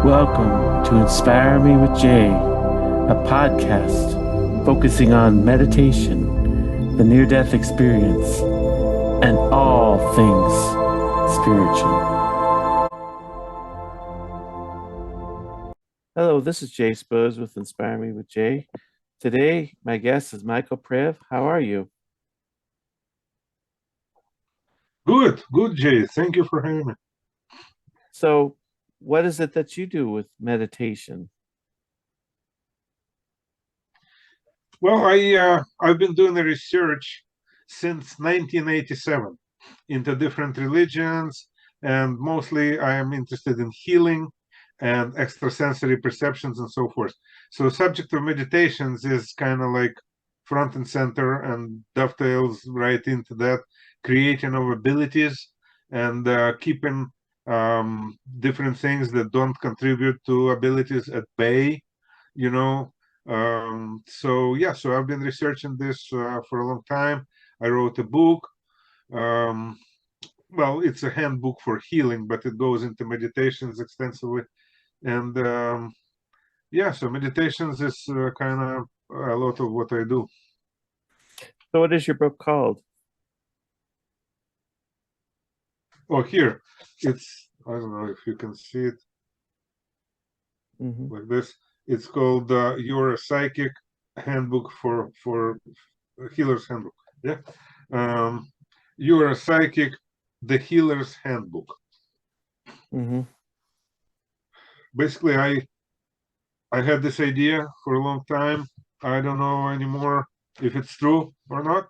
Welcome to Inspire Me with Jay, a podcast focusing on meditation, the near death experience, and all things spiritual. Hello, this is Jay Spose with Inspire Me with Jay. Today, my guest is Michael Prev. How are you? Good, Jay. Thank you for having me. So, what is it that you do with meditation? Well, I've been doing the research since 1987 into different religions, and mostly I am interested in healing and extrasensory perceptions and so forth. So, the subject of meditations is kind of like front and center and dovetails right into that, creating of abilities and keeping different things that don't contribute to abilities at bay, you know. So I've been researching this for a long time. I wrote a book. Um, well, it's a handbook for healing, but it goes into meditations extensively. And so meditations is kind of a lot of what I do. So, what is your book called? Oh, here, I don't know if you can see it Mm-hmm. like this. It's called You're a Psychic Handbook for Healer's Handbook. Yeah. Um, You're a Psychic, the Healer's Handbook. Mm-hmm. Basically, I had this idea for a long time. I don't know anymore if it's true or not.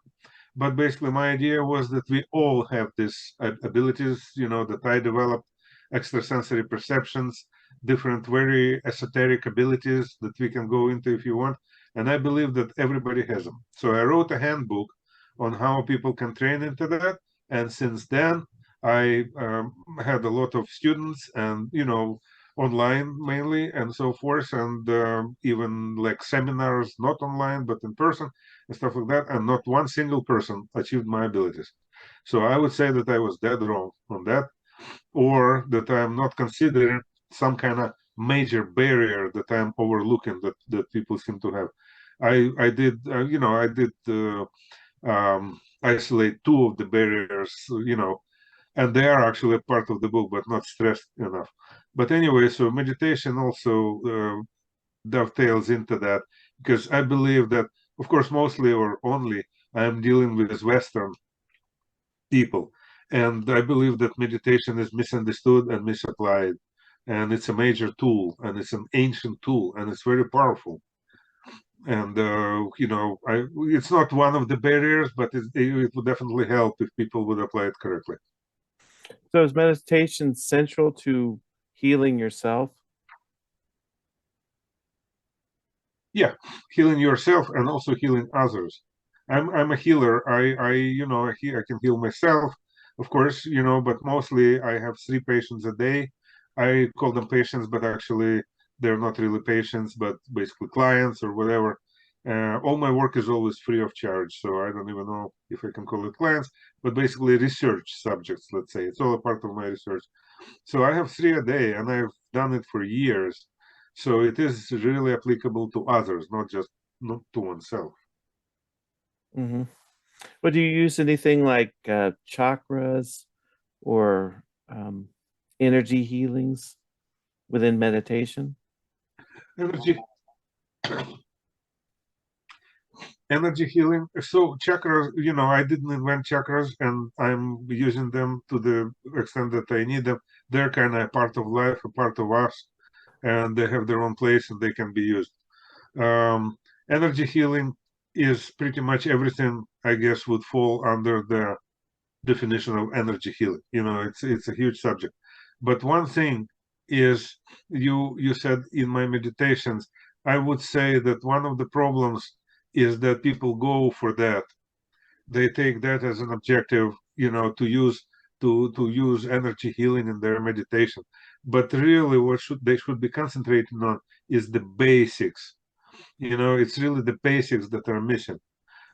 But basically, my idea was that we all have these abilities, that I developed extrasensory perceptions, different very esoteric abilities that we can go into if you want. And I believe that everybody has them. So I wrote a handbook on how people can train into that. And since then, I had a lot of students and, online mainly and so forth, and even like seminars, not online, but in person and stuff like that. And not one single person achieved my abilities. So I would say that I was dead wrong on that, or that I'm not considering some kind of major barrier that I'm overlooking that people seem to have. I did isolate two of the barriers, and they are actually part of the book, but not stressed enough. But anyway, so meditation also dovetails into that, because I believe that, of course, mostly or only I'm dealing with Western people. And I believe that meditation is misunderstood and misapplied. And it's a major tool, and it's an ancient tool, and it's very powerful. And, it's not one of the barriers, but it would definitely help if people would apply it correctly. So, is meditation central to healing yourself? Yeah, healing yourself and also healing others. I'm a healer. I can heal myself, of course, but mostly I have 3 patients a day. I call them patients, but actually they're not really patients, but basically clients or whatever. All my work is always free of charge, so I don't even know if I can call it clients, but basically research subjects, let's say. It's all a part of my research. So I have 3 a day, and I've done it for years. So it is really applicable to others, not to oneself. Mm-hmm. But do you use anything like chakras or energy healings within meditation? Energy, energy healing. So chakras, I didn't invent chakras, and I'm using them to the extent that I need them. They're kind of a part of life, a part of us, and they have their own place and they can be used. Um, Energy healing is pretty much everything, I guess, would fall under the definition of energy healing. It's a huge subject. But one thing is, you said in my meditations, I would say that one of the problems is that people go for that. They take that as an objective, to use energy healing in their meditation. But really, what should they should be concentrating on is the basics. It's really the basics that are missing.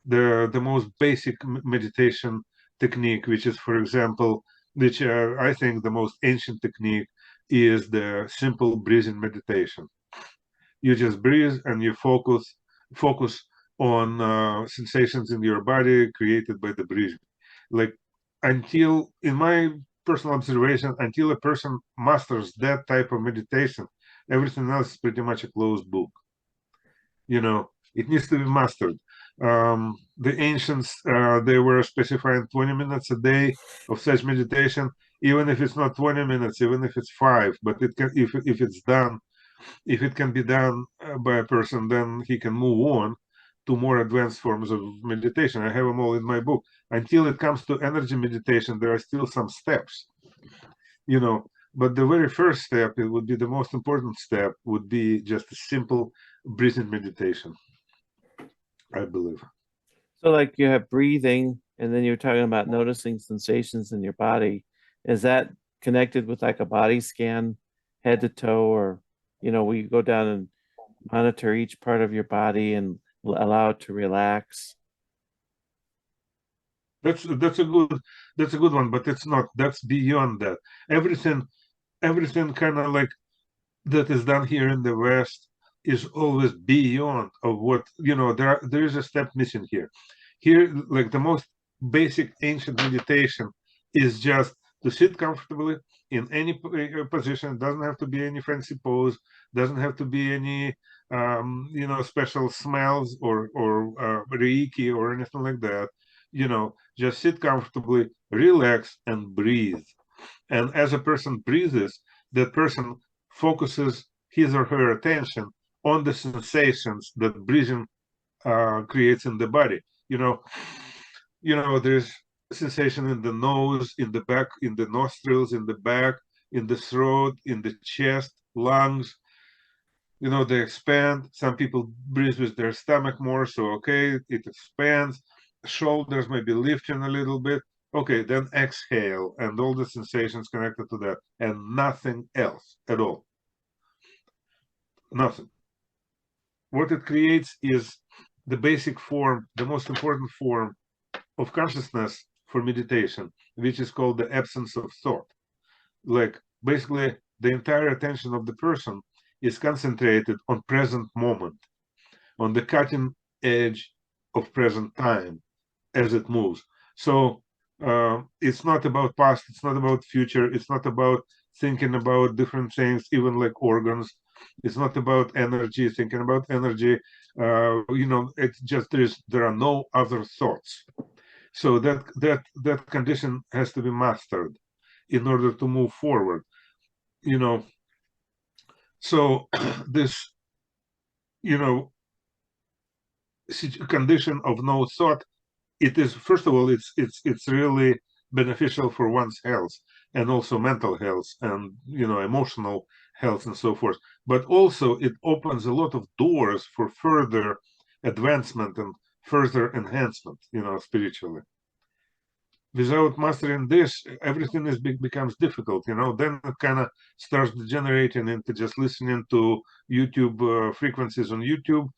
The most basic meditation technique, which is, for example, which I think the most ancient technique, is the simple breathing meditation. You just breathe and you focus on sensations in your body created by the breathing. Like, until, in my personal observation, until a person masters that type of meditation, everything else is pretty much a closed book. It needs to be mastered. The ancients, they were specifying 20 minutes a day of such meditation, even if it's not 20 minutes, even if it's 5, but it can, if it's done, if it can be done by a person, then he can move on to more advanced forms of meditation. I have them all in my book. Until it comes to energy meditation, there are still some steps, but the very first step, it would be the most important step, would be just a simple breathing meditation, I believe. So, like, you have breathing, and then you're talking about noticing sensations in your body. Is that connected with like a body scan, head to toe, or will you go down and monitor each part of your body and allow it to relax? That's a good one, but it's not. That's beyond that. Everything kind of like that is done here in the West is always beyond of what there is a step missing here. Here, like, the most basic ancient meditation is just to sit comfortably in any position. Doesn't have to be any fancy pose, doesn't have to be any special smells or reiki or anything like that. Just sit comfortably, relax, and breathe. And as a person breathes, that person focuses his or her attention on the sensations that breathing creates in the body. There's sensation in the nose, in the back, in the nostrils, in the back, in the throat, in the chest, lungs. They expand. Some people breathe with their stomach more, so okay, it expands. Shoulders maybe lifting a little bit. Okay, then exhale, and all the sensations connected to that, and nothing else at all. Nothing. What it creates is the basic form, the most important form of consciousness for meditation, which is called the absence of thought. Like, basically, the entire attention of the person is concentrated on present moment, on the cutting edge of present time as it moves. So it's not about past, it's not about future, it's not about thinking about different things, even like organs. It's not about energy, thinking about energy. It's just there are no other thoughts. So that condition has to be mastered in order to move forward. So this condition of no thought, it is, first of all, it's really beneficial for one's health, and also mental health, and emotional health, and so forth. But also it opens a lot of doors for further advancement and further enhancement, spiritually. Without mastering this, everything becomes difficult. Then it kind of starts degenerating into just listening to YouTube frequencies on YouTube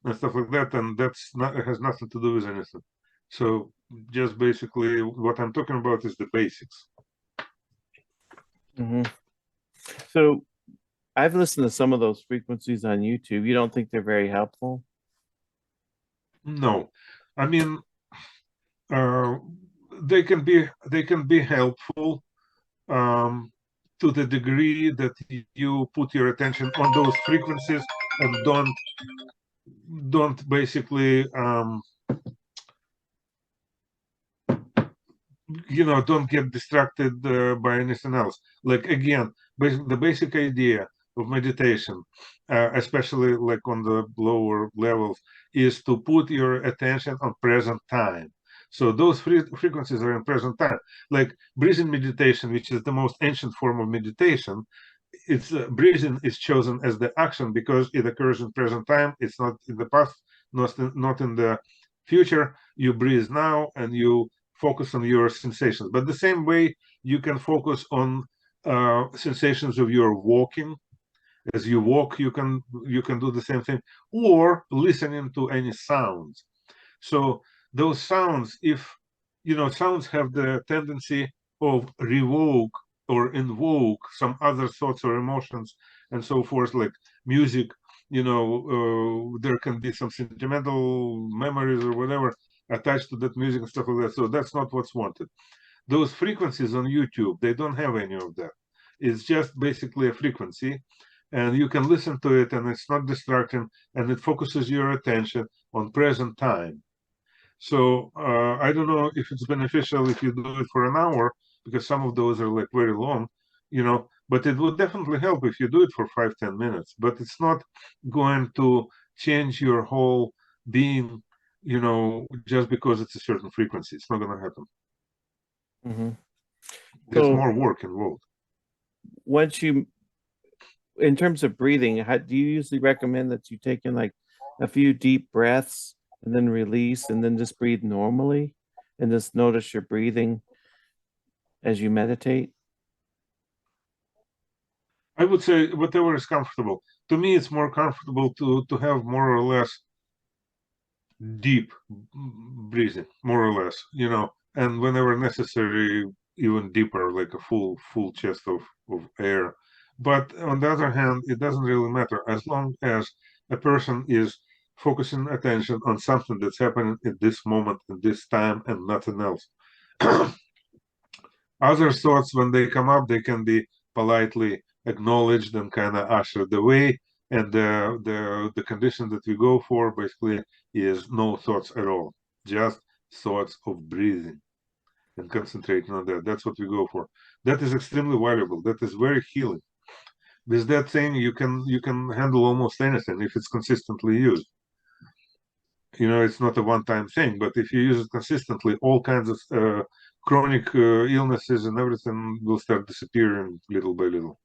and stuff like that, and it has nothing to do with anything. So just basically what I'm talking about is the basics. Mm-hmm. So I've listened to some of those frequencies on YouTube. You don't think they're very helpful? No, I mean, they can be helpful to the degree that you put your attention on those frequencies and don't basically don't get distracted by anything else. Like, again, the basic idea of meditation, especially like on the lower levels, is to put your attention on present time. So those frequencies are in present time. Like breathing meditation, which is the most ancient form of meditation, it's breathing is chosen as the action because it occurs in present time. It's not in the past, not in the future. You breathe now and you focus on your sensations. But the same way you can focus on sensations of your walking. As you walk, you can do the same thing, or listening to any sounds. So those sounds, if sounds have the tendency of revoke or invoke some other thoughts or emotions and so forth, like music. There can be some sentimental memories or whatever attached to that music and stuff like that. So that's not what's wanted. Those frequencies on YouTube, they don't have any of that. It's just basically a frequency, and you can listen to it, and it's not distracting, and it focuses your attention on present time. So I don't know if it's beneficial if you do it for an hour, because some of those are like very long, but it would definitely help if you do it for 5-10 minutes. But it's not going to change your whole being, just because it's a certain frequency. It's not going to happen. Mm-hmm. There's more work involved. Once you, in terms of breathing, do you usually recommend that you take in like a few deep breaths and then release and then just breathe normally and just notice your breathing as you meditate? I would say whatever is comfortable. To me, it's more comfortable to have more or less deep breathing, more or less, and whenever necessary, even deeper, like a full chest of air. But on the other hand, it doesn't really matter as long as a person is focusing attention on something that's happening at this moment, at this time, and nothing else. Other thoughts, when they come up, they can be politely acknowledged and kind of ushered away. And the condition that we go for basically is no thoughts at all, just thoughts of breathing and concentrating on that. That's what we go for. That is extremely valuable. That is very healing. With that thing, you can handle almost anything if it's consistently used. It's not a one-time thing, but if you use it consistently, all kinds of chronic illnesses and everything will start disappearing little by little.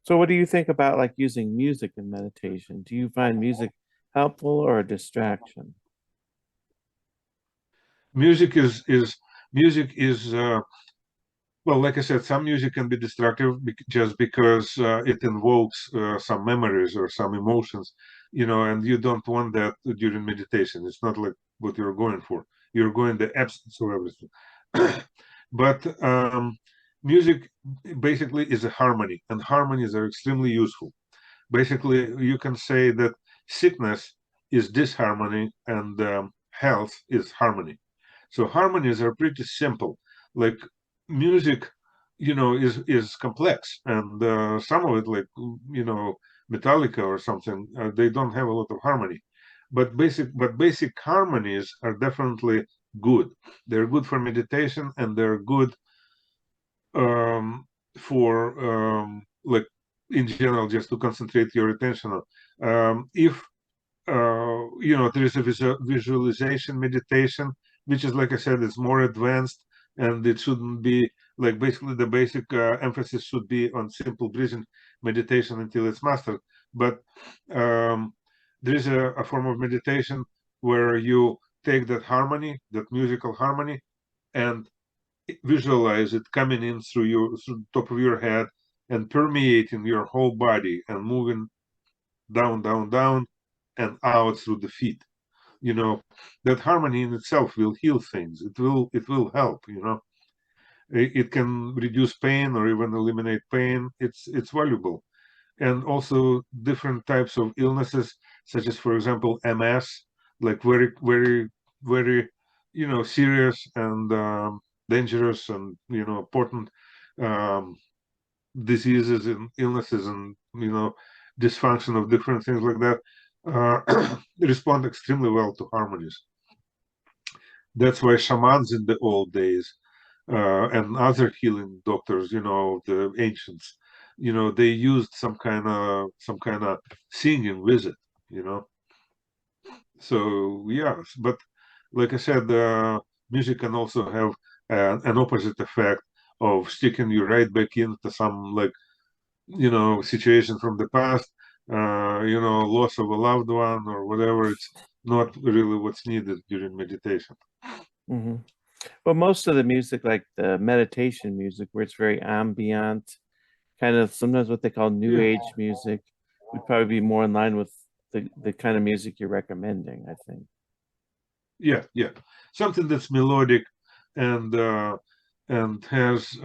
So what do you think about like using music in meditation? Do you find music helpful or a distraction? Music is well, like I said, some music can be destructive just because it invokes some memories or some emotions, and you don't want that during meditation. It's not like what you're going for. You're going the absence of everything. But music basically is a harmony, and harmonies are extremely useful. Basically, you can say that sickness is disharmony and health is harmony. So harmonies are pretty simple. Like music, is complex, and some of it, like Metallica or something, they don't have a lot of harmony. But basic harmonies are definitely good. They're good for meditation, and they're good for like in general, just to concentrate your attention on. If there is a visualization meditation, which is, like I said, it's more advanced, and it shouldn't be like, basically the basic emphasis should be on simple breathing meditation until it's mastered. But there is a form of meditation where you take that harmony, that musical harmony, and visualize it coming in through the top of your head and permeating your whole body and moving down, down, down, and out through the feet. That harmony in itself will heal things. It will help. It can reduce pain or even eliminate pain. It's valuable. And also different types of illnesses, such as, for example, MS, like very, very, very, serious and dangerous and important um, diseases and illnesses, and dysfunction of different things like that, respond extremely well to harmonies. That's why shamans in the old days, and other healing doctors, the ancients, they used some kind of singing with it, So yes, but like I said, music can also have an opposite effect of sticking you right back into some, like, situation from the past, loss of a loved one or whatever. It's not really what's needed during meditation. Mm-hmm. But most of the music, like the meditation music, where it's very ambient, kind of sometimes what they call new Yeah, age music, would probably be more in line with the kind of music you're recommending, I think. yeah, yeah. Something that's melodic and and has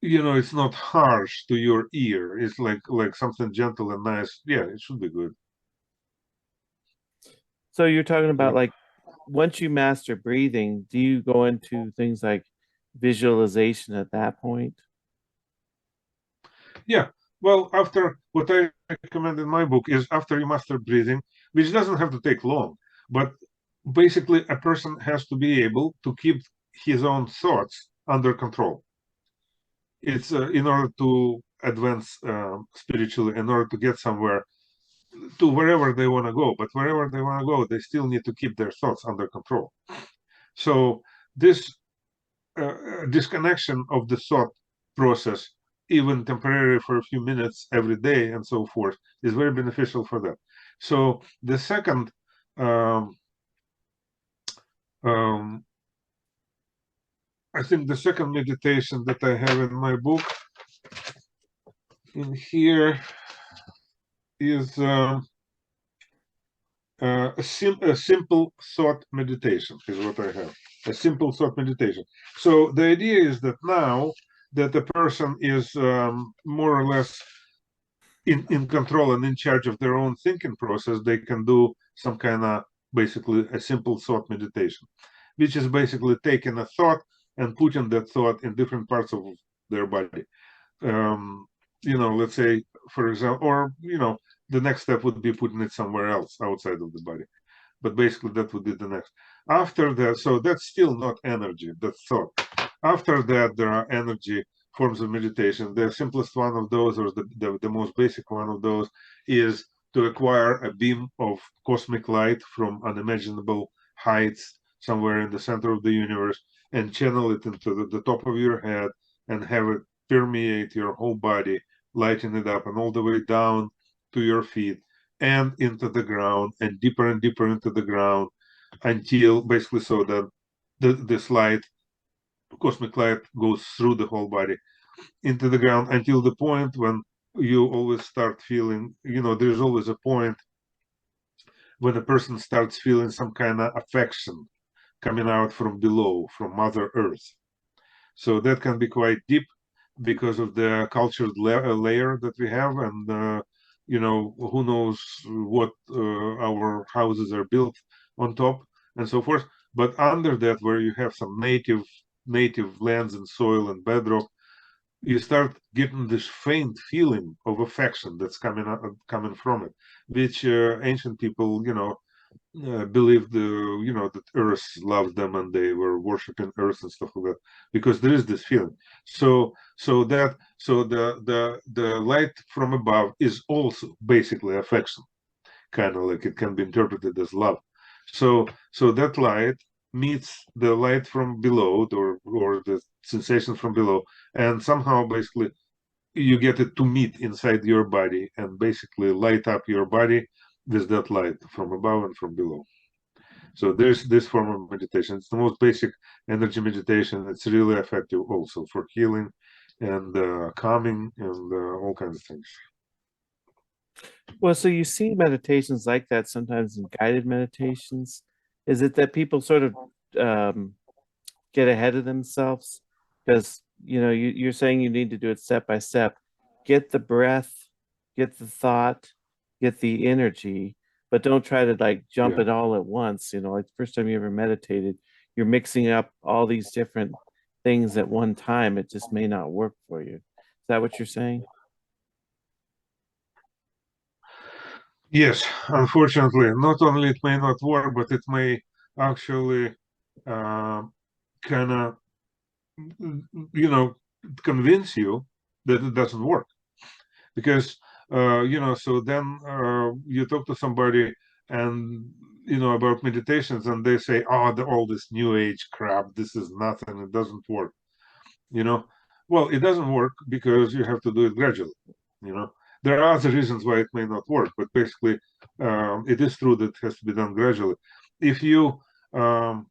it's not harsh to your ear. It's like something gentle and nice. Yeah, it should be good. So you're talking about Yeah. like once you master breathing, do you go into things like visualization at that point? Yeah. Well, after what I recommend in my book is after you master breathing, which doesn't have to take long, but basically a person has to be able to keep his own thoughts under control. It's in order to advance spiritually, in order to get somewhere, to wherever they want to go. But wherever they want to go, they still need to keep their thoughts under control. So this disconnection of the thought process, even temporarily for a few minutes every day and so forth, is very beneficial for that. So the second um, um, I think the second meditation that I have in my book in here is a simple thought meditation is what I have. A simple thought meditation. So the idea is that now that the person is more or less in control and in charge of their own thinking process, they can do some kind of basically a simple thought meditation, which is basically taking a thought and putting that thought in different parts of their body. um, let's say, for example, or the next step would be putting it somewhere else outside of the body. But basically, that would be the next. After that, so that's still not energy, that's thought. After that, there are energy forms of meditation. The simplest one of those, or the most basic one of those, is to acquire a beam of cosmic light from unimaginable heights somewhere in the center of the universe and channel it into the top of your head and have it permeate your whole body, lighting it up and all the way down to your feet and into the ground and deeper into the ground until basically so that this light, cosmic light, goes through the whole body into the ground until the point when you always start feeling, there's always a point when a person starts feeling some kind of affection coming out from below, from Mother Earth. So that can be quite deep because of the cultured layer that we have, and who knows what our houses are built on top and so forth. But under that, where you have some native lands and soil and bedrock, you start getting this faint feeling of affection that's coming from it, which ancient people, believed that earth loved them and they were worshiping earth and stuff like that, because there is this feeling. So the light from above is also basically affection, kind of like it can be interpreted as love. So that light meets the light from below, or the sensations from below, and somehow basically you get it to meet inside your body and basically light up your body with that light from above and from below. So there's this form of meditation. It's the most basic energy meditation. It's really effective also for healing and calming and all kinds of things. Well, so you see meditations like that sometimes in guided meditations. Is it that people sort of um, get ahead of themselves? Because you're saying you need to do it step by step. Get the breath, get the thought, get the energy, but don't try to like jump Yeah. it all at once. Like the first time you ever meditated, you're mixing up all these different things at one time. It just may not work for you. Is that what you're saying? Yes, unfortunately, not only it may not work, but it may actually uh, kind of, convince you that it doesn't work. Because, so then you talk to somebody and, about meditations, and they say, oh, all this new age crap, this is nothing, it doesn't work. you know well, it doesn't work because you have to do it gradually. There are other reasons why it may not work, but basically it is true that it has to be done gradually. If you um,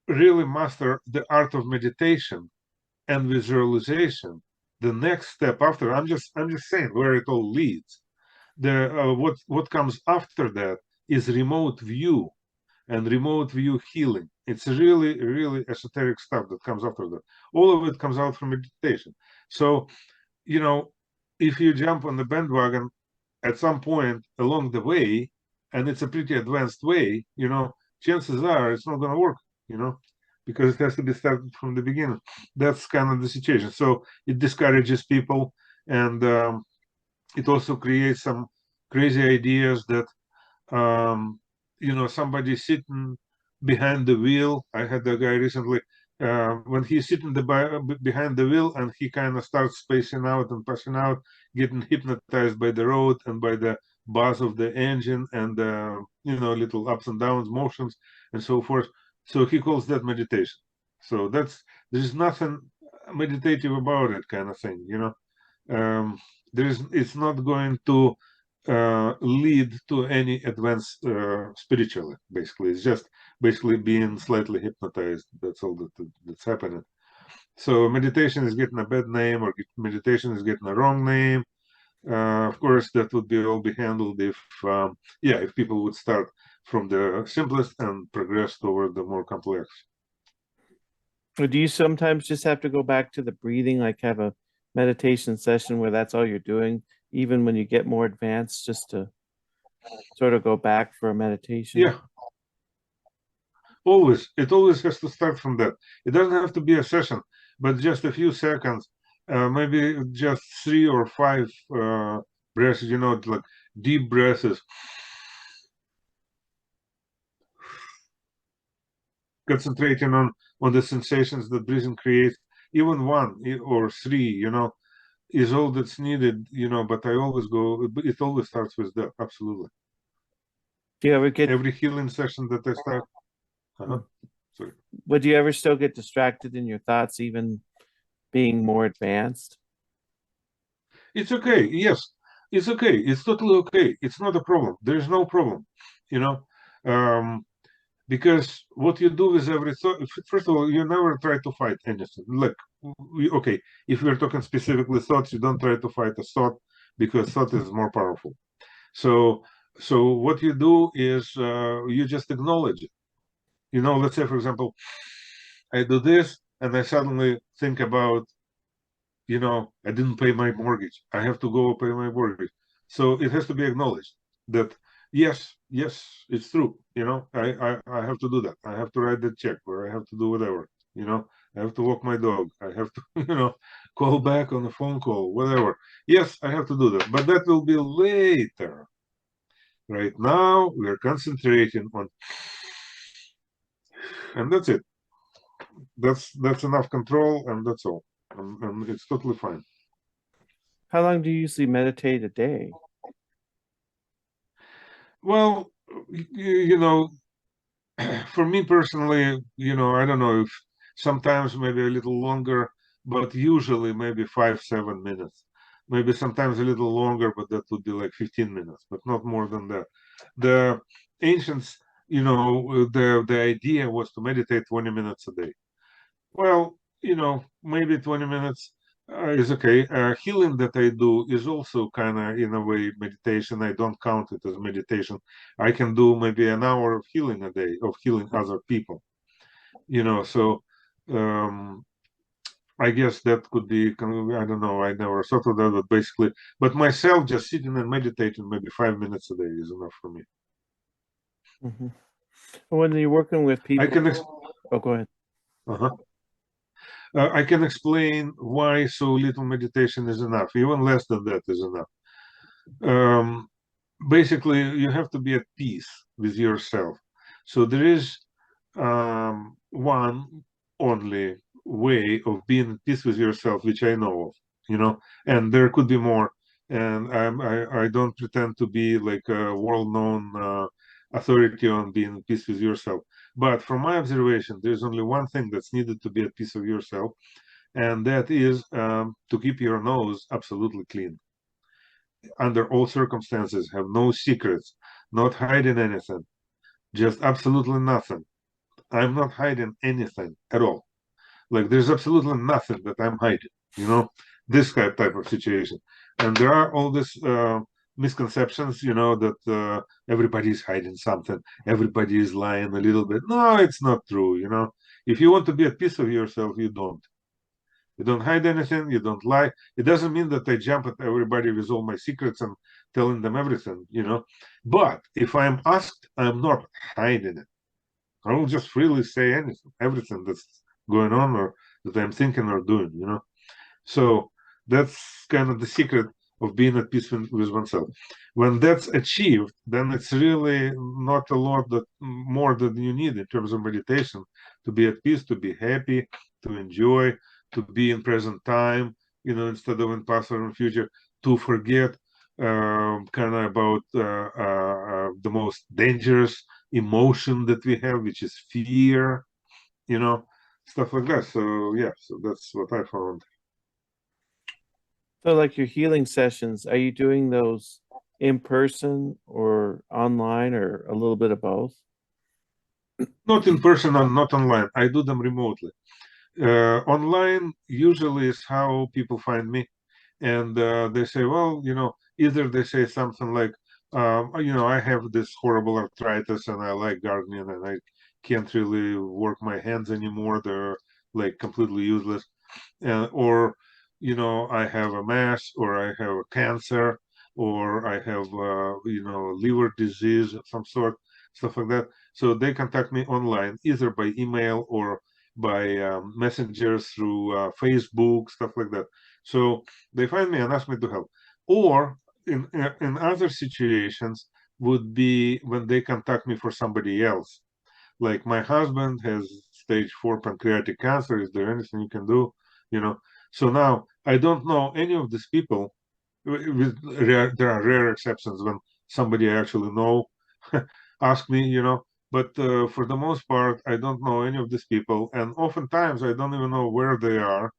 really master the art of meditation and visualization, the next step after, I'm just saying where it all leads. The what comes after that is remote view and remote view healing. It's really, really esoteric stuff that comes after that. All of it comes out from meditation. So, if you jump on the bandwagon at some point along the way, and it's a pretty advanced way, chances are it's not going to work, because it has to be started from the beginning. That's kind of the situation. So it discourages people, and it also creates some crazy ideas that somebody sitting behind the wheel. I had a guy recently, when he's sitting behind the wheel and he kind of starts spacing out and passing out, getting hypnotized by the road and by the buzz of the engine and little ups and downs motions and so forth. So he calls that meditation. So there's nothing meditative about it, kind of thing. It's not going to lead to any advance spiritually. Basically, it's just basically being slightly hypnotized. That's all that's happening. So meditation is getting a bad name, or meditation is getting a wrong name. Of course, that would all be handled if people would start from the simplest and progress toward the more complex. Or do you sometimes just have to go back to the breathing, like have a meditation session where that's all you're doing, even when you get more advanced, just to sort of go back for a meditation? Yeah. Always. It always has to start from that. It doesn't have to be a session, but just a few seconds, maybe just 3 or 5 breaths, like deep breaths. Concentrating on the sensations that breathing creates. Even 1 or 3, is all that's needed, but I always it always starts with that. Absolutely. Do you ever get every healing session that I start? Sorry. Would you ever still get distracted in your thoughts, even being more advanced? It's okay. Yes, it's okay. It's totally okay. It's not a problem. There is no problem, because what you do with every thought, first of all, you never try to fight anything. Look, okay, if we're talking specifically thoughts, you don't try to fight a thought, because thought is more powerful. So what you do is you just acknowledge it. Let's say, for example, I do this and I suddenly think about, I didn't pay my mortgage. I have to go pay my mortgage. So it has to be acknowledged that yes, it's true. I have to do that. I have to write the check, or I have to do whatever. I have to walk my dog. I have to, call back on a phone call, whatever. Yes, I have to do that, but that will be later. Right now, we're concentrating on, and that's it. That's enough control, and that's all. And it's totally fine. How long do you usually meditate a day? Well, for me personally, I don't know, if sometimes maybe a little longer, but usually maybe 5-7 minutes. Maybe sometimes a little longer, but that would be like 15 minutes, but not more than that. The ancients, the idea was to meditate 20 minutes a day. Well, maybe 20 minutes is okay. Healing that I do is also kind of, in a way, meditation. I don't count it as meditation. I can do maybe an hour of healing a day, of healing other people. So I guess that could be, I don't know, I never thought of that, but basically, but myself just sitting and meditating maybe 5 minutes a day is enough for me. Mm-hmm. When you're working with people, oh, go ahead. I can explain why so little meditation is enough. Even less than that is enough. Basically, you have to be at peace with yourself. So there is one only way of being at peace with yourself, which I know of, and there could be more. And I don't pretend to be like a world-known authority on being at peace with yourself. But from my observation, there's only one thing that's needed to be at peace with yourself, and that is to keep your nose absolutely clean. Under all circumstances, have no secrets, not hiding anything, just absolutely nothing. I'm not hiding anything at all. Like there's absolutely nothing that I'm hiding, this type of situation. And there are all these misconceptions, that everybody is hiding something, everybody is lying a little bit. No, it's not true. If you want to be at peace with yourself, you don't. You don't hide anything, you don't lie. It doesn't mean that I jump at everybody with all my secrets and telling them everything. But if I'm asked, I'm not hiding it. I will just freely say anything, everything that's going on or that I'm thinking or doing. So that's kind of the secret of being at peace with oneself. When that's achieved, then it's really not a lot that more than you need in terms of meditation to be at peace, to be happy, to enjoy, to be in present time, instead of in past or in future, to forget kind of about the most dangerous emotion that we have, which is fear, you know, stuff like that. So yeah, so that's what I found. So, like your healing sessions, are you doing those in person or online or a little bit of both? Not in person and not online. I do them remotely. Online usually is how people find me, and they say, well, either they say something like, I have this horrible arthritis and I like gardening and I can't really work my hands anymore. They're like completely useless. Or, I have a mass or I have a cancer or I have, liver disease of some sort, stuff like that. So they contact me online, either by email or by messengers through Facebook, stuff like that. So they find me and ask me to help. Or in other situations would be when they contact me for somebody else. Like my husband has stage 4 pancreatic cancer. Is there anything you can do? You know. So now I don't know any of these people. There are rare exceptions when somebody I actually know ask me. But for the most part, I don't know any of these people, and oftentimes I don't even know where they are,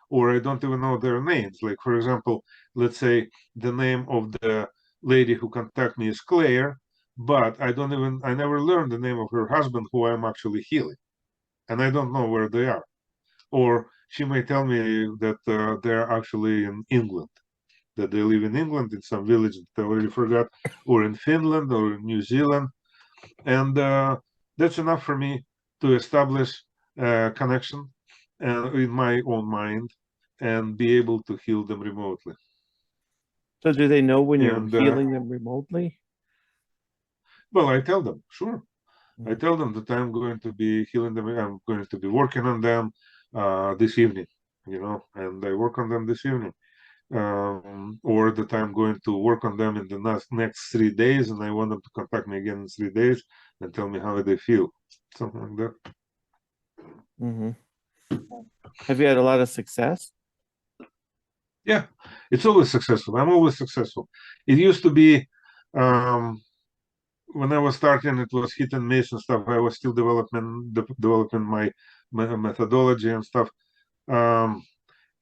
or I don't even know their names. Like, for example, let's say the name of the lady who contacted me is Claire, but I never learned the name of her husband, who I'm actually healing, and I don't know where they are. Or she may tell me that they're actually in England, that they live in England in some village that I already forgot, or in Finland or in New Zealand, and that's enough for me to establish a connection in my own mind and be able to heal them remotely. So, do they know when you're And healing them remotely? well, I tell them, sure. I Mhm. tell them that I'm going to be healing them. I'm going to be working on them this evening, and I work on them this evening. Or that I'm going to work on them in the next 3 days, and I want them to contact me again in 3 days and tell me how they feel, something like that. Mhm. Have you had a lot of success? Yeah, it's always successful. I'm always successful. It used to be um, when I was starting, it was hit and miss and stuff. I was still developing my methodology and stuff. Um,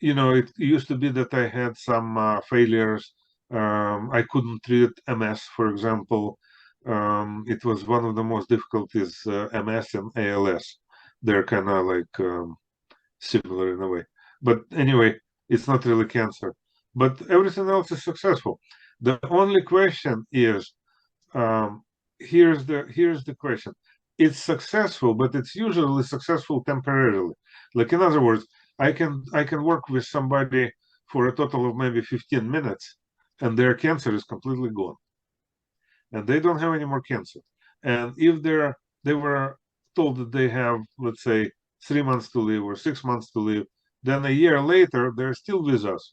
it used to be that I had some failures. I couldn't treat MS, for example. It was one of the most difficulties, MS and ALS. They're kind of like similar in a way. But anyway, it's not really cancer. But everything else is successful. The only question is, um, here's the question. It's successful, but it's usually successful temporarily. Like, in other words, I can work with somebody for a total of maybe 15 minutes, and their cancer is completely gone, and they don't have any more cancer. And if they were told that they have, let's say, 3 months to live or 6 months to live, then a year later they're still with us.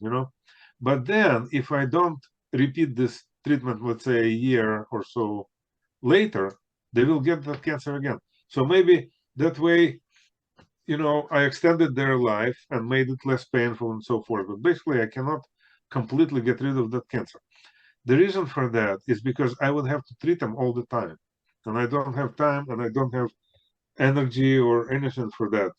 But then if I don't repeat this treatment, let's say a year or so later, they will get that cancer again. So maybe that way, I extended their life and made it less painful and so forth. But basically, I cannot completely get rid of that cancer. The reason for that is because I would have to treat them all the time. And I don't have time and I don't have energy or anything for that.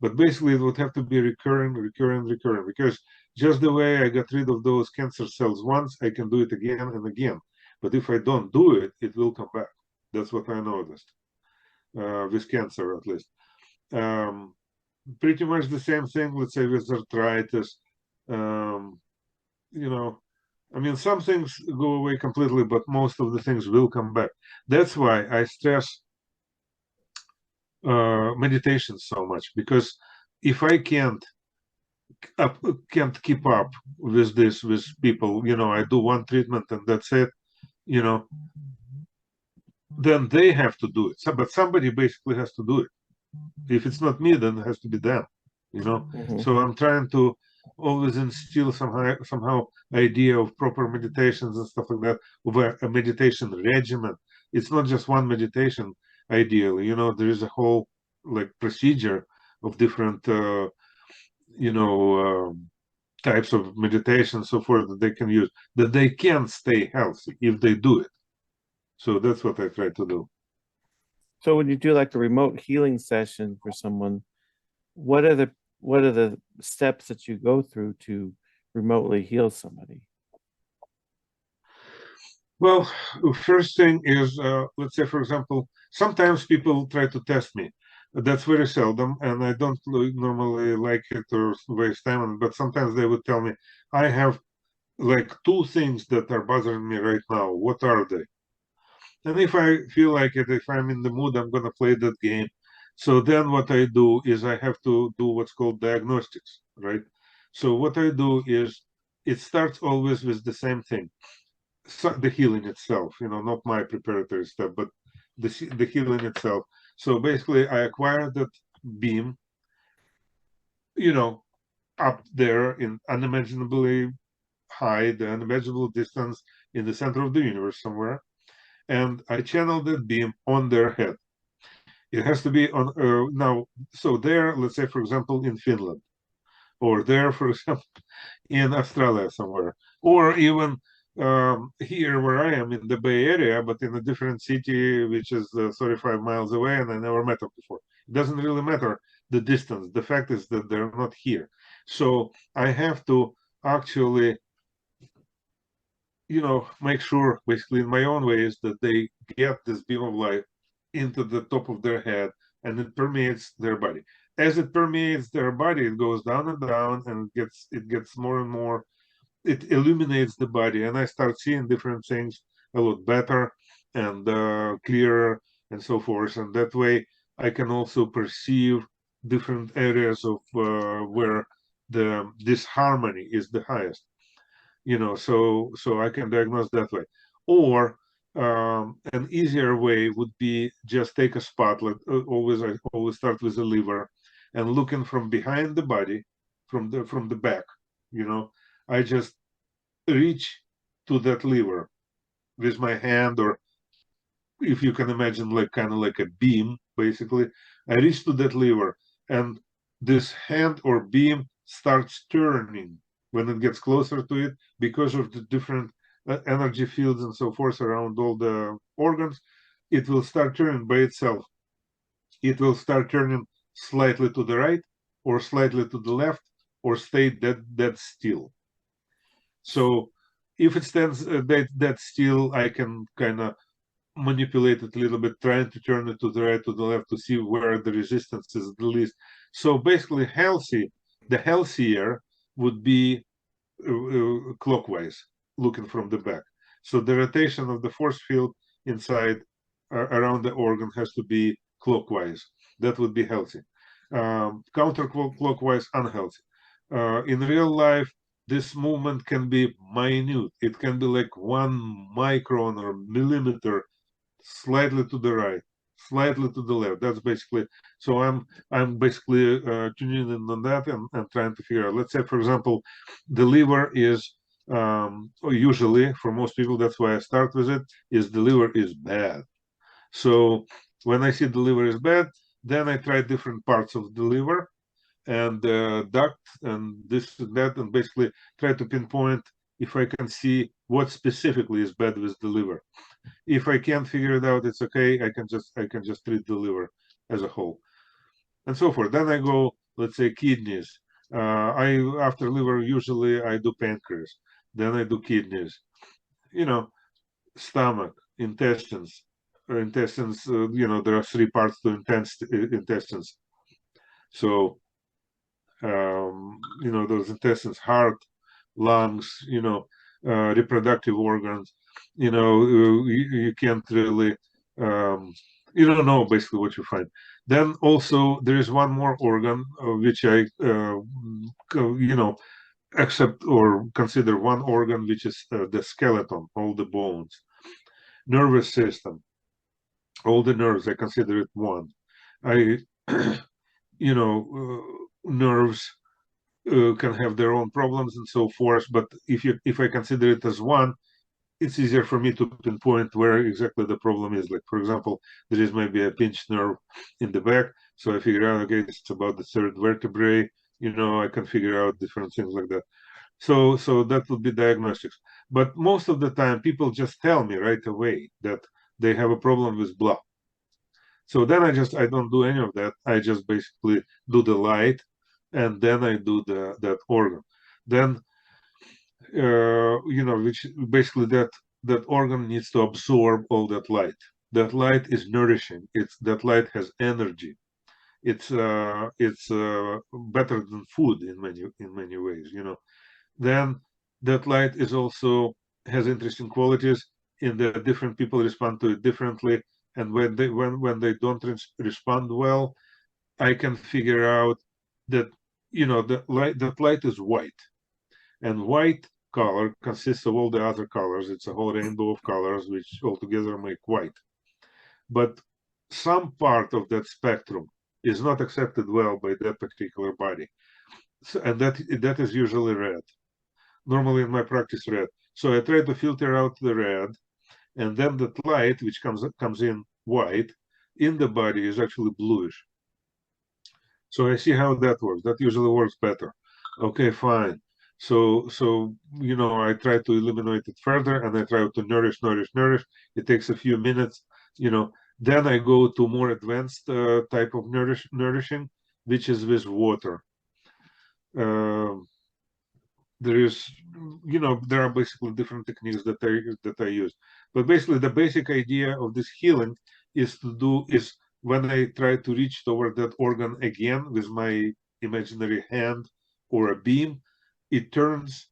But basically, it would have to be recurring, recurring, recurring. Because just the way I got rid of those cancer cells once, I can do it again and again. But if I don't do it, it will come back. That's what I noticed with cancer, at least. Um, Pretty much the same thing, let's say, with arthritis. Um, you know, I mean, some things go away completely, but most of the things will come back. That's why I stress meditation so much, because if I up, can't keep up with this with people, I do one treatment and that's it, you know, then they have to do it. But somebody basically has to do it. If it's not me, then it has to be them, Mhm. So I'm trying to always instill somehow idea of proper meditations and stuff like that, of a meditation regimen. It's not just one meditation. Ideally, there is a whole like procedure of different types of meditation, so forth, that they can use, that they can stay healthy if they do it. So that's what I try to do. So when you do like a remote healing session for someone, what are the steps that you go through to remotely heal somebody? Well, first thing is, let's say, for example, sometimes people try to test me. That's very seldom, and I don't normally like it or waste time on it, but sometimes they would tell me, I have like two things that are bothering me right now. What are they? And if I feel like it, if I'm in the mood, I'm going to play that game. So then what I do is I have to do what's called diagnostics, right? So what I do is it starts always with the same thing. So the healing itself, not my preparatory step, but the healing itself. So basically, I acquired that beam, you know, up there in unimaginably high, the unimaginable distance in the center of the universe somewhere, and I channel that beam on their head. It has to be on now. So there, let's say, for example, in Finland, or there, for example, in Australia somewhere, or even here where I am in the Bay Area, but in a different city, which is 35 miles away, and I never met them before. It doesn't really matter the distance. The fact is that they're not here. So I have to actually, make sure, basically in my own ways, that they get this beam of light into the top of their head and it permeates their body. As it permeates their body, it goes down and down, and it gets more and more, it illuminates the body, and I start seeing different things a lot better and clearer and so forth. And that way I can also perceive different areas of where the disharmony is the highest, so I can diagnose that way. Or an easier way would be just take a spot. Like I always start with the liver, and looking from behind the body, from the back. I just reach to that liver with my hand, or if you can imagine, like kind of like a beam, basically. I reach to that lever, and this hand or beam starts turning when it gets closer to it, because of the different energy fields and so forth around all the organs. It will start turning by itself. It will start turning slightly to the right, or slightly to the left, or stay dead still. So if it stands that still, I can kind of manipulate it a little bit, trying to turn it to the right, to the left, to see where the resistance is the least. So basically, the healthier would be clockwise, looking from the back. So the rotation of the force field inside around the organ has to be clockwise. That would be healthy. Counterclockwise, unhealthy. In real life, this movement can be minute. It can be like 1 micron or millimeter, slightly to the right, slightly to the left. That's basically, so I'm basically tuning in on that, and trying to figure out. Let's say, for example, the liver is usually, for most people, that's why I start with it, is the liver is bad. So when I see the liver is bad, then I try different parts of the liver and duct and this and that, and basically try to pinpoint if I can see what specifically is bad with the liver. If I can't figure it out, it's okay. I can just treat the liver as a whole, and so forth. Then I go, let's say, kidneys. I After liver, usually I do pancreas. Then I do kidneys. Stomach, intestines. Intestines. There are three parts to intestines. So those intestines, heart, lungs. reproductive organs, you can't really, you don't know basically what you find. Then also there is one more organ which I, accept or consider one organ, which is the skeleton, all the bones, nervous system, all the nerves. I consider it one. I, nerves can have their own problems and so forth, but if I consider it as one, it's easier for me to pinpoint where exactly the problem is. Like, for example, there is maybe a pinched nerve in the back, so I figure out, okay, it's about the third vertebrae. I can figure out different things like that. So that would be diagnostics. But most of the time, people just tell me right away that they have a problem with blah. So then I don't do any of that. I just basically do the light, and then I do that organ. Then which basically that organ needs to absorb all that light. That light is nourishing. That light has energy. It's better than food in many ways. Then that light is also has interesting qualities in that different people respond to it differently, and when they don't respond well, I can figure out that that light is white, and white color consists of all the other colors. It's a whole rainbow of colors which altogether make white. But some part of that spectrum is not accepted well by that particular body, and that is usually red. Normally in my practice, red. So I try to filter out the red, and then the light which comes in white in the body is actually bluish. So I see how that works. That usually works better. Okay, fine. So I try to eliminate it further, and I try to nourish. It takes a few minutes. Then I go to more advanced type of nourishing, which is with water. There are basically different techniques that I use, but basically the basic idea of this healing is when I try to reach toward that organ again with my imaginary hand or a beam, it turns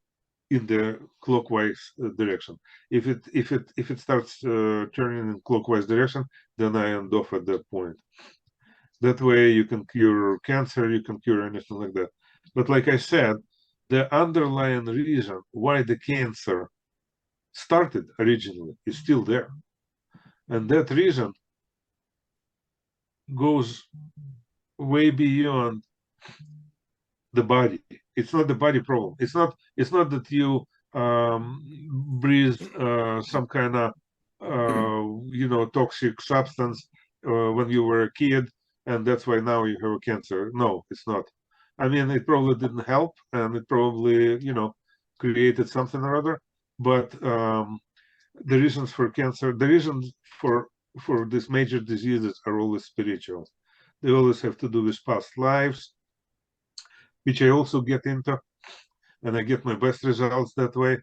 in the clockwise direction. If it starts turning in clockwise direction, then I end off at that point. That way you can cure cancer, you can cure anything like that. But like I said, the underlying reason why the cancer started originally is still there. And that reason goes way beyond the body. It's not the body problem. It's not that you breathe some kind of toxic substance when you were a kid, and that's why now you have a cancer. No, it's not. I mean, it probably didn't help, and it probably created something or other. But the reasons for cancer, the reasons for these major diseases are always spiritual. They always have to do with past lives, which I also get into, and I get my best results that way.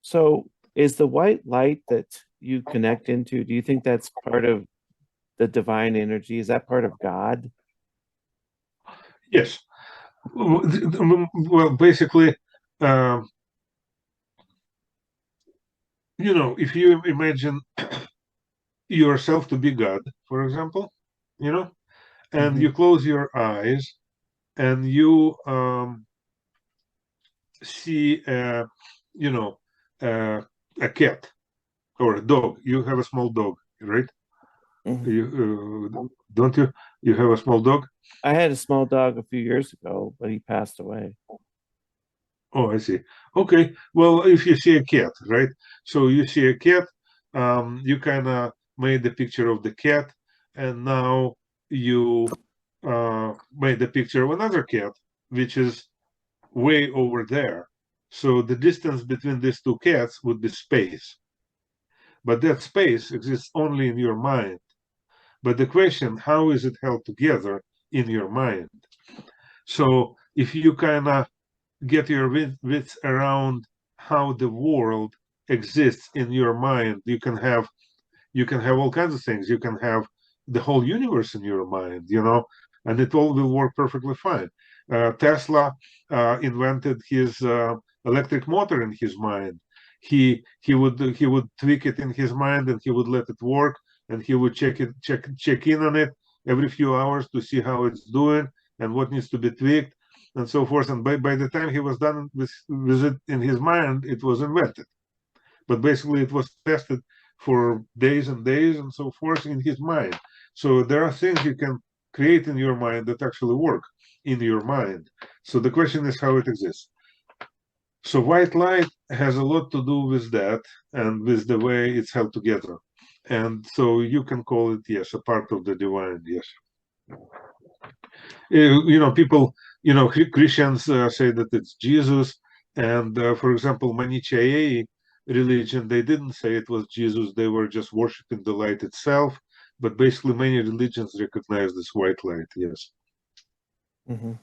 So is the white light that you connect into, do you think that's part of the divine energy? Is that part of God? Yes. Well, basically, if you imagine yourself to be God, for example, and you close your eyes and you see a cat or a dog. You have a small dog, right? Don't you? You have a small dog? I had a small dog a few years ago, but he passed away. Oh, I see. Okay. Well, if you see a cat, right? So you see a cat, you kind of made the picture of the cat, and now you made the picture of another cat, which is way over there. So the distance between these two cats would be space. But that space exists only in your mind. But the question, how is it held together in your mind? So if you kind of get your wits around how the world exists in your mind, you can have all kinds of things. You can have the whole universe in your mind, and it all will work perfectly fine. Tesla invented his electric motor in his mind. He would tweak it in his mind, and he would let it work, and he would check in on it every few hours to see how it's doing and what needs to be tweaked and so forth. And by the time he was done with it in his mind, it was invented. But basically, it was tested for days and days and so forth in his mind. So there are things you can create in your mind that actually work in your mind. So the question is how it exists. So white light has a lot to do with that and with the way it's held together. And so you can call it, yes, a part of the divine, yes. People, Christians say that it's Jesus. And for example, Manichaei religion, they didn't say it was Jesus. They were just worshiping the light itself. But basically, many religions recognize this white light, yes. Mm-hmm.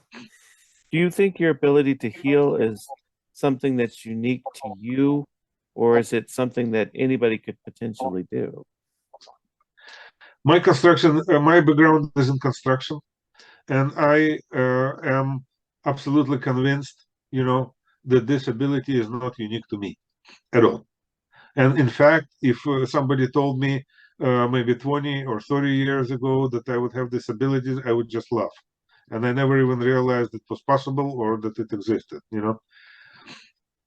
Do you think your ability to heal is something that's unique to you, or is it something that anybody could potentially do? My background is in construction, and I am absolutely convinced, that this ability is not unique to me at all. And in fact, if somebody told me maybe 20 or 30 years ago that I would have this ability, I would just laugh. And I never even realized it was possible or that it existed,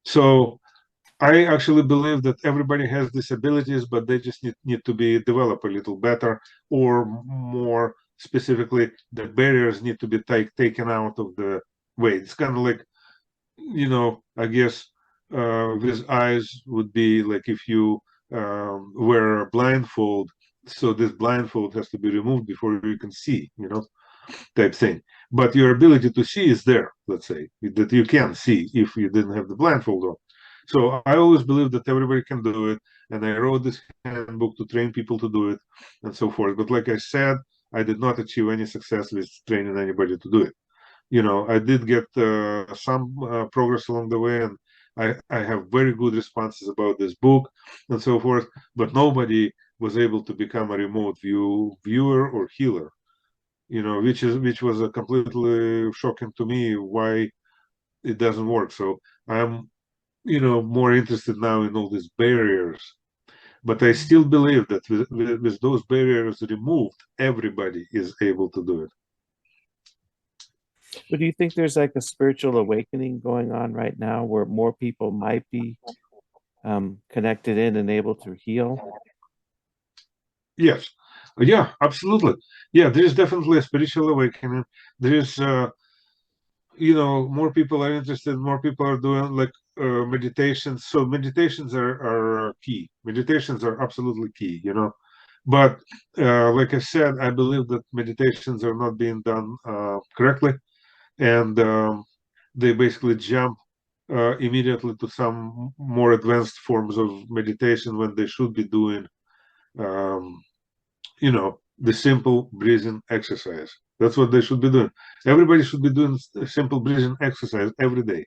So I actually believe that everybody has disabilities, but they just need to be developed a little better, or more specifically, the barriers need to be taken out of the way. It's kind of like, I guess with eyes would be like if you wear a blindfold, so this blindfold has to be removed before you can see, type thing. But your ability to see is there, let's say, that you can see if you didn't have the blindfold on. So I always believe that everybody can do it, and I wrote this handbook to train people to do it, and so forth. But like I said, I did not achieve any success with training anybody to do it. I did get some progress along the way, and I have very good responses about this book and so forth. But nobody was able to become a remote viewer or healer. Which was a completely shocking to me why it doesn't work. So I'm more interested now in all these barriers, but I still believe that with those barriers removed, everybody is able to do it. But do you think there's like a spiritual awakening going on right now where more people might be connected in and able to heal? Yes. Yeah, absolutely. Yeah, there is definitely a spiritual awakening. There is more people are interested, more people are doing like meditations. So meditations are key. Meditations are absolutely key, But like I said, I believe that meditations are not being done correctly, and they basically jump immediately to some more advanced forms of meditation when they should be doing, the simple breathing exercise. That's what they should be doing. Everybody should be doing simple breathing exercise every day,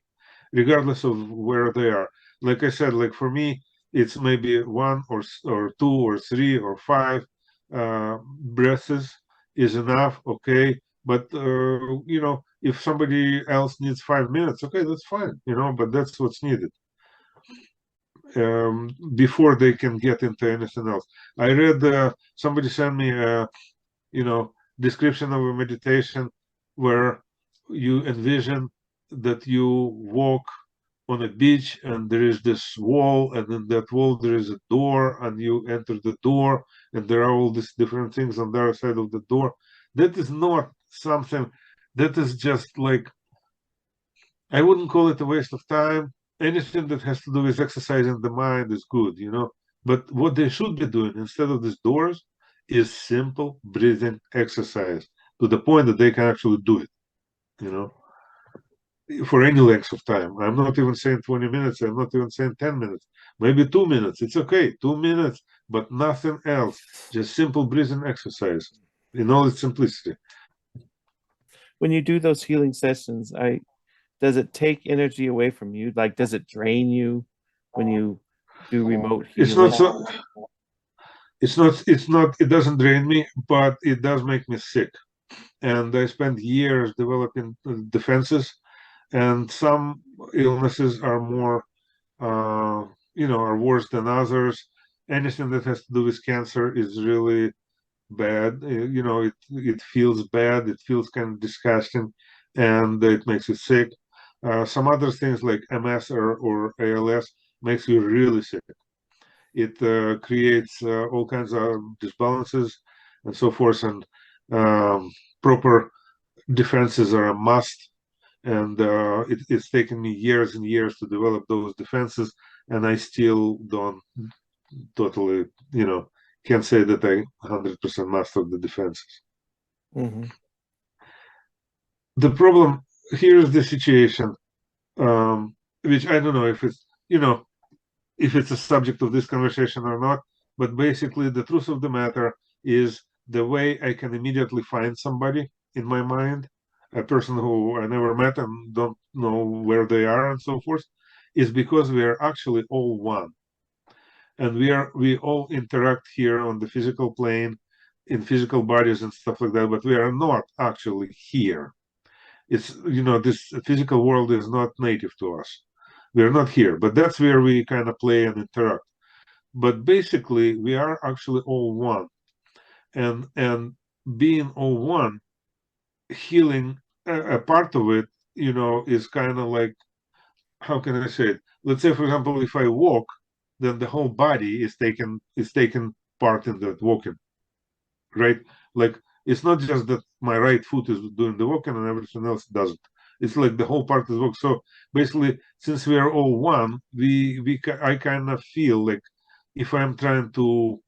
regardless of where they are. Like I said, like for me, it's maybe 1 or 2 or 3 or 5 breaths is enough. Okay, but if somebody else needs 5 minutes, okay, that's fine. But that's what's needed before they can get into anything else. I read somebody sent me a description of a meditation where you envision that you walk on a beach and there is this wall, and in that wall there is a door, and you enter the door, and there are all these different things on the other side of the door. That is not something that is just like, I wouldn't call it a waste of time. Anything that has to do with exercising the mind is good, But what they should be doing instead of these doors is simple breathing exercise to the point that they can actually do it, for any length of time. I'm not even saying 20 minutes. I'm not even saying 10 minutes. Maybe 2 minutes. It's okay, 2 minutes, but nothing else. Just simple breathing exercise in all its simplicity. When you do those healing sessions, does it take energy away from you? Like, does it drain you when you do remote healing? It's not so. It doesn't drain me, but it does make me sick. And I spent years developing defenses and some illnesses are more, are worse than others. Anything that has to do with cancer is really bad. It feels bad. It feels kind of disgusting, and it makes you sick. Some other things like MS or ALS makes you really sick. It creates all kinds of disbalances and so forth, and proper defenses are a must. And it's taken me years and years to develop those defenses, and I still don't totally, can't say that I 100% mastered the defenses. Mm-hmm. The problem here is the situation, which I don't know if it's, if it's a subject of this conversation or not, but basically the truth of the matter is the way I can immediately find somebody in my mind, a person who I never met and don't know where they are and so forth, is because we are actually all one. And we all interact here on the physical plane, in physical bodies and stuff like that, but we are not actually here. It's, this physical world is not native to us. We're not here, but that's where we kind of play and interact. But basically, we are actually all one, and being all one, healing a part of it, is kind of like, how can I say it? Let's say, for example, if I walk, then the whole body is taken part in that walking, right? Like, it's not just that my right foot is doing the walking and everything else doesn't. It's like the whole part is walking. So basically, since we are all one, I kind of feel like if I'm trying to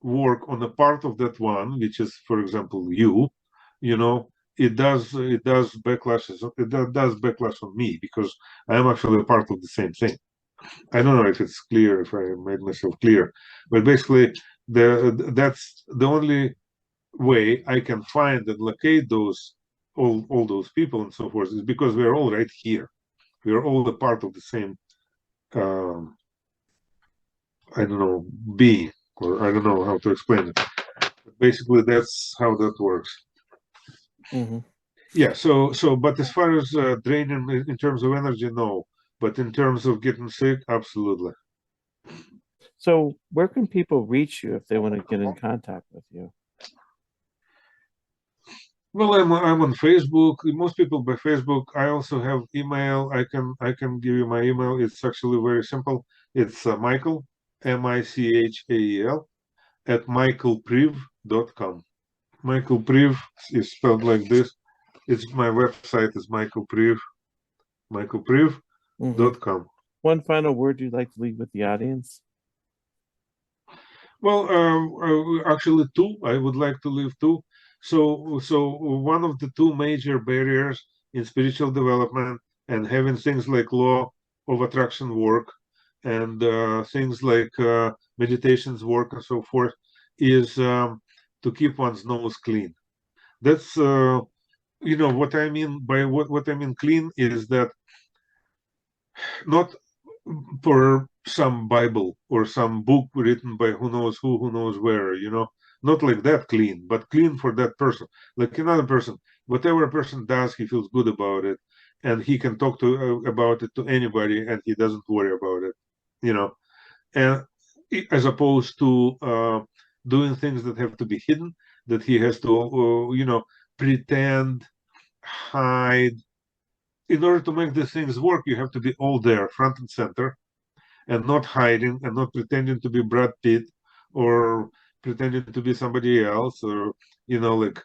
work on a part of that one, which is, for example, it does backlash on me, because I am actually a part of the same thing. I don't know if it's clear, if I made myself clear, but basically that's the only way I can find and locate those all those people and so forth, is because we're all right here. We're all a part of the same I don't know, being, or I don't know how to explain it. But basically that's how that works. Mm-hmm. Yeah, but as far as draining in terms of energy, no. But in terms of getting sick, absolutely. So where can people reach you if they want to get in contact with you? Well, I'm on Facebook. Most people by Facebook. I also have email. I can give you my email. It's actually very simple. It's Michael, Michael, at michaelpriv.com. Michael Priv is spelled like this. It's my website is michaelpriv.com. One final word you'd like to leave with the audience? Well, actually, two. I would like to leave two. So one of the two major barriers in spiritual development and having things like law of attraction work and things like meditations work and so forth is to keep one's nose clean. That's what I mean by what I mean clean is that not for some Bible or some book written by who knows where, not like that clean, but clean for that person. Like another person, whatever a person does, he feels good about it, and he can talk to about it to anybody, and he doesn't worry about it, And as opposed to doing things that have to be hidden, that he has to, pretend, hide. In order to make these things work, you have to be all there, front and center, and not hiding and not pretending to be Brad Pitt or pretending to be somebody else, or like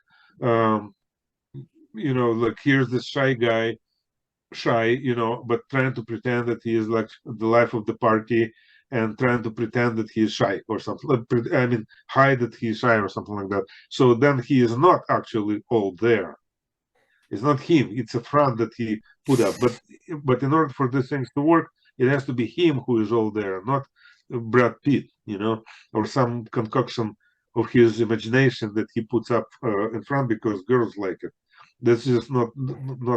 like here's this shy guy, but trying to pretend that he is like the life of the party and trying to pretend that he is shy or something. I mean, hide that he is shy or something like that. So then he is not actually all there. It's not him. It's a front that he put up. But in order for these things to work, it has to be him who is all there, not Brad Pitt, or some concoction of his imagination that he puts up in front because girls like it. That's just not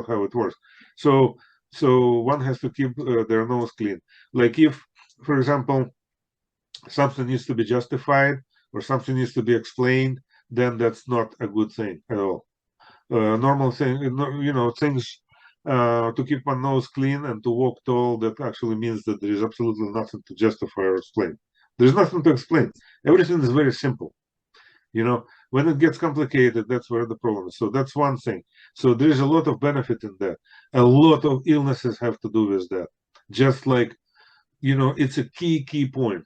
how it works. So one has to keep their nose clean. Like if, for example, something needs to be justified or something needs to be explained, then that's not a good thing at all. Normal thing, things to keep my nose clean and to walk tall, that actually means that there is absolutely nothing to justify or explain. There's nothing to explain. Everything is very simple. When it gets complicated, that's where the problem is. So that's one thing. So there is a lot of benefit in that. A lot of illnesses have to do with that. Just like, it's a key point,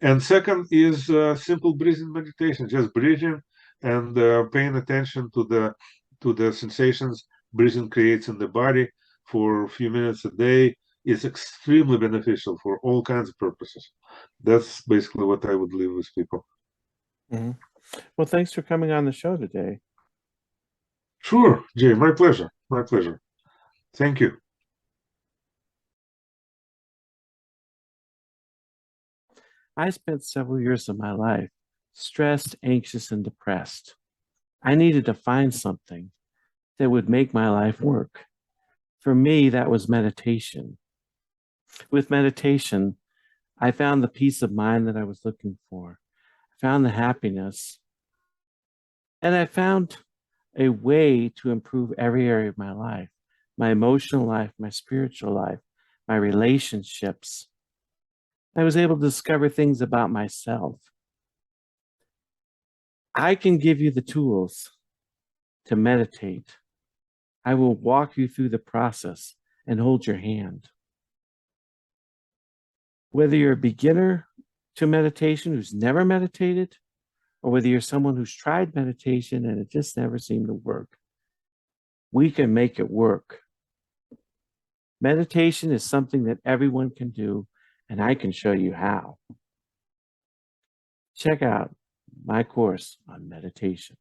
And second is simple breathing meditation, just breathing and paying attention to the sensations breathing creates in the body for a few minutes a day is extremely beneficial for all kinds of purposes. That's basically what I would leave with people. Mm-hmm. Well, thanks for coming on the show today. Sure, Jay, my pleasure. My pleasure. Thank you. I spent several years of my life stressed, anxious, and depressed. I needed to find something that would make my life work. For me, that was meditation. With meditation, I found the peace of mind that I was looking for. I found the happiness. And I found a way to improve every area of my life, my emotional life, my spiritual life, my relationships. I was able to discover things about myself. I can give you the tools to meditate. I will walk you through the process and hold your hand. Whether you're a beginner to meditation who's never meditated, or whether you're someone who's tried meditation and it just never seemed to work, we can make it work. Meditation is something that everyone can do, and I can show you how. Check out my course on meditation.